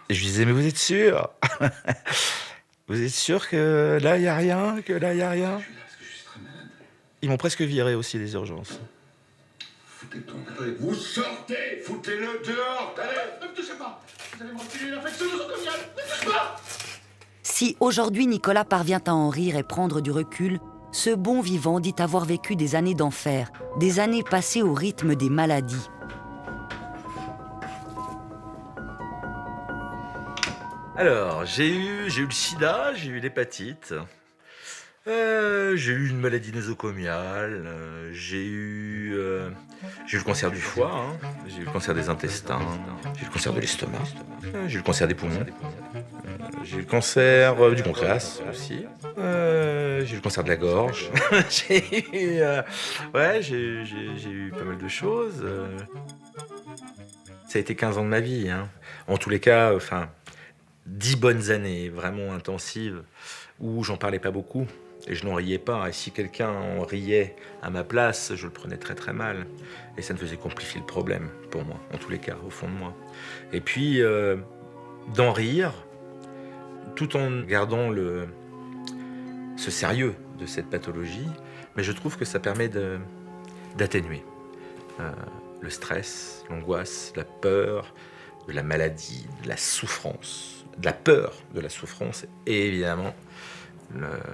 Speaker 4: Et je lui disais, mais vous êtes sûr? Vous êtes sûr que là, il n'y a rien? Que là, il n'y a rien?
Speaker 10: Je suis là parce que je suis très malade.
Speaker 4: Ils m'ont presque viré aussi des urgences.
Speaker 10: Foutez le ton. Attendez, vous sortez! Foutez-le dehors! Allez, ne me touchez pas! Vous allez me refiler une infection nosocomiale! Ne me touchez pas!
Speaker 5: Si aujourd'hui Nicolas parvient à en rire et prendre du recul, ce bon vivant dit avoir vécu des années d'enfer, des années passées au rythme des maladies.
Speaker 4: Alors, j'ai eu le sida, j'ai eu l'hépatite, j'ai eu une maladie nosocomiale, j'ai eu le cancer du foie, hein, j'ai eu le cancer des intestins, j'ai eu le cancer de l'estomac, j'ai eu le cancer des poumons, j'ai eu le cancer du pancréas aussi, j'ai eu le cancer de la gorge, j'ai eu pas mal de choses. Ça a été 15 ans de ma vie, hein. En tous les cas, 10 bonnes années vraiment intensives où j'en parlais pas beaucoup et je n'en riais pas. Et si quelqu'un en riait à ma place, je le prenais très très mal. Et ça ne faisait qu'amplifier le problème pour moi, en tous les cas, au fond de moi. Et puis, d'en rire, tout en gardant ce sérieux de cette pathologie, mais je trouve que ça permet d'atténuer le stress, l'angoisse, la peur de la maladie, de la souffrance, de la peur de la souffrance et évidemment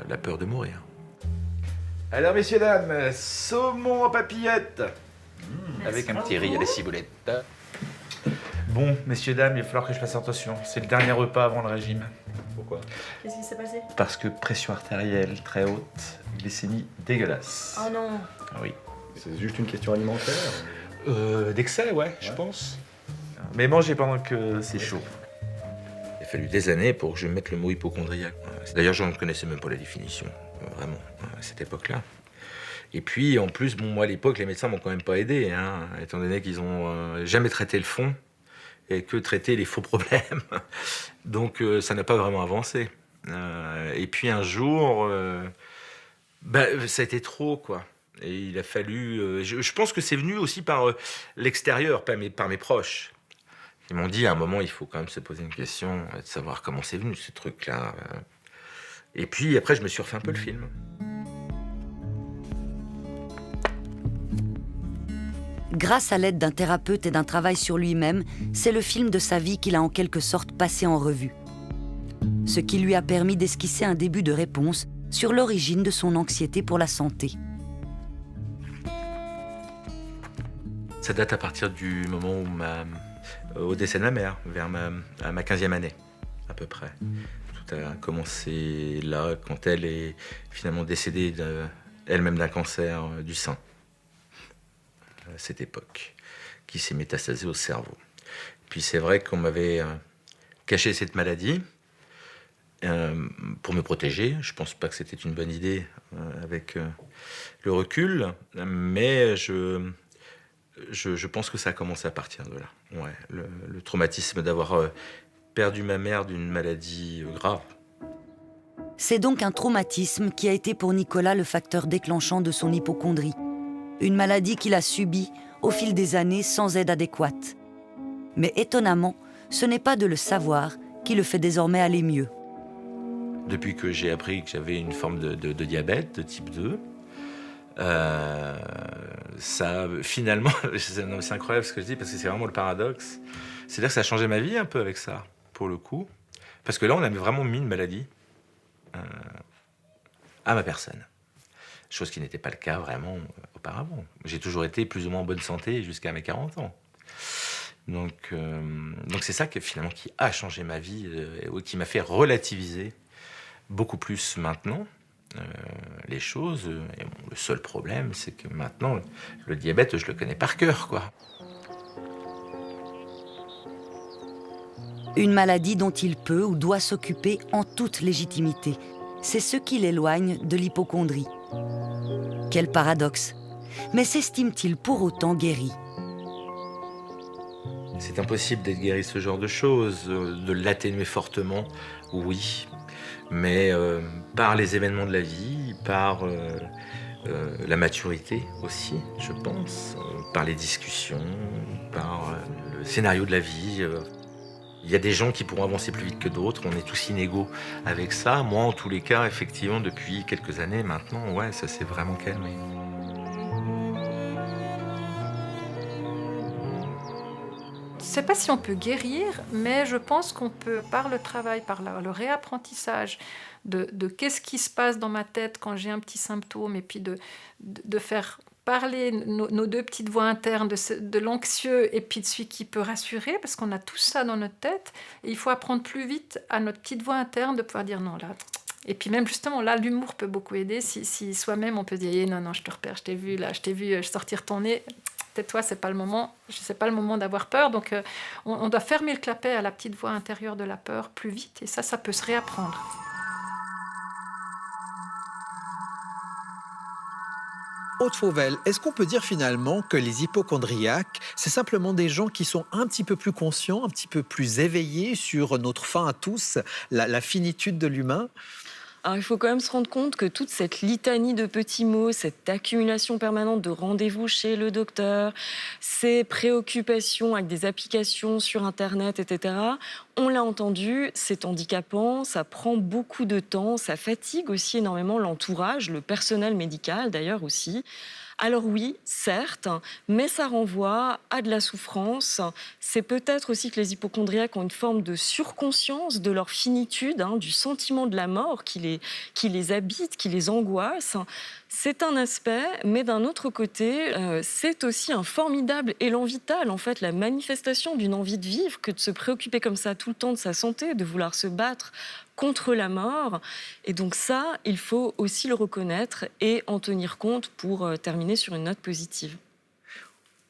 Speaker 4: la peur de mourir. Alors messieurs, dames, saumon en papillotes avec un petit riz à la ciboulette. Bon, messieurs, dames, il va falloir que je fasse attention. C'est le dernier repas avant le régime. Pourquoi?
Speaker 19: Qu'est-ce qui s'est passé?
Speaker 4: Parce que pression artérielle très haute, glycémie dégueulasse.
Speaker 19: Oh non.
Speaker 4: Oui.
Speaker 24: C'est juste une question alimentaire?
Speaker 4: D'excès, ouais, je pense. Mais mangez pendant que c'est chaud. Il a fallu des années pour que je mette le mot hypocondriaque. D'ailleurs, je ne connaissais même pas la définition, vraiment, à cette époque-là. Et puis, en plus, moi, à l'époque, les médecins m'ont quand même pas aidé, hein, étant donné qu'ils n'ont jamais traité le fond et que traité les faux problèmes. Donc, ça n'a pas vraiment avancé. Et puis, un jour, ça a été trop, quoi. Et il a fallu... je pense que c'est venu aussi par l'extérieur, par mes proches. Ils m'ont dit, à un moment, il faut quand même se poser une question, de savoir comment c'est venu, ce truc-là. Et puis, après, je me suis refait un peu le film.
Speaker 5: Grâce à l'aide d'un thérapeute et d'un travail sur lui-même, c'est le film de sa vie qu'il a en quelque sorte passé en revue. Ce qui lui a permis d'esquisser un début de réponse sur l'origine de son anxiété pour la santé.
Speaker 4: Ça date à partir du moment où au décès de ma mère, à ma 15e année, à peu près. Tout a commencé là, quand elle est finalement décédée elle-même d'un cancer du sein. À cette époque, qui s'est métastasé au cerveau. Puis c'est vrai qu'on m'avait caché cette maladie pour me protéger. Je pense pas que c'était une bonne idée avec le recul, mais je pense que ça a commencé à partir de là. Ouais, le traumatisme d'avoir perdu ma mère d'une maladie grave.
Speaker 5: C'est donc un traumatisme qui a été pour Nicolas le facteur déclenchant de son hypocondrie. Une maladie qu'il a subie au fil des années sans aide adéquate. Mais étonnamment, ce n'est pas de le savoir qui le fait désormais aller mieux.
Speaker 4: Depuis que j'ai appris que j'avais une forme de diabète de type 2, ça, finalement, c'est incroyable ce que je dis parce que c'est vraiment le paradoxe. C'est-à-dire que ça a changé ma vie un peu avec ça, pour le coup. Parce que là, on avait vraiment mis une maladie à ma personne. Chose qui n'était pas le cas vraiment auparavant. J'ai toujours été plus ou moins en bonne santé jusqu'à mes 40 ans. Donc c'est ça qui a changé ma vie, qui m'a fait relativiser beaucoup plus maintenant les choses. Et bon, le seul problème, c'est que maintenant, le diabète, je le connais par cœur, quoi.
Speaker 5: Une maladie dont il peut ou doit s'occuper en toute légitimité. C'est ce qui l'éloigne de l'hypocondrie. Quel paradoxe. Mais s'estime-t-il pour autant guéri ?
Speaker 4: C'est impossible d'être guéri de ce genre de choses, de l'atténuer fortement, oui. Mais par les événements de la vie, par la maturité aussi, je pense, par les discussions, par le scénario de la vie. Il y a des gens qui pourront avancer plus vite que d'autres, on est tous inégaux avec ça. Moi, en tous les cas, effectivement, depuis quelques années maintenant, ouais, ça s'est vraiment calmé.
Speaker 8: Je ne sais pas si on peut guérir, mais je pense qu'on peut, par le travail, par le réapprentissage de qu'est-ce qui se passe dans ma tête quand j'ai un petit symptôme, et puis de faire parler nos deux petites voix internes de l'anxieux et puis de celui qui peut rassurer, parce qu'on a tout ça dans notre tête, et il faut apprendre plus vite à notre petite voix interne de pouvoir dire non, là. Et puis même justement, là, l'humour peut beaucoup aider. Si soi-même, on peut dire non, je te repère, je t'ai vu sortir ton nez. Tais-toi, c'est pas le moment d'avoir peur. Donc, on doit fermer le clapet à la petite voix intérieure de la peur plus vite. Et ça peut se réapprendre.
Speaker 2: Aude Fauvel, est-ce qu'on peut dire finalement que les hypocondriaques, c'est simplement des gens qui sont un petit peu plus conscients, un petit peu plus éveillés sur notre fin à tous, la finitude de l'humain ?
Speaker 17: Alors, il faut quand même se rendre compte que toute cette litanie de petits mots, cette accumulation permanente de rendez-vous chez le docteur, ces préoccupations avec des applications sur Internet, etc., on l'a entendu, c'est handicapant, ça prend beaucoup de temps, ça fatigue aussi énormément l'entourage, le personnel médical d'ailleurs aussi. Alors oui, certes, mais ça renvoie à de la souffrance. C'est peut-être aussi que les hypocondriaques ont une forme de surconscience de leur finitude, du sentiment de la mort qui les habite, qui les angoisse. C'est un aspect, mais d'un autre côté, c'est aussi un formidable élan vital, en fait, la manifestation d'une envie de vivre, que de se préoccuper comme ça tout le temps de sa santé, de vouloir se battre contre la mort. Et donc ça, il faut aussi le reconnaître et en tenir compte pour terminer sur une note positive.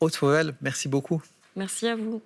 Speaker 2: Aude Fauvel, merci beaucoup.
Speaker 17: Merci à vous.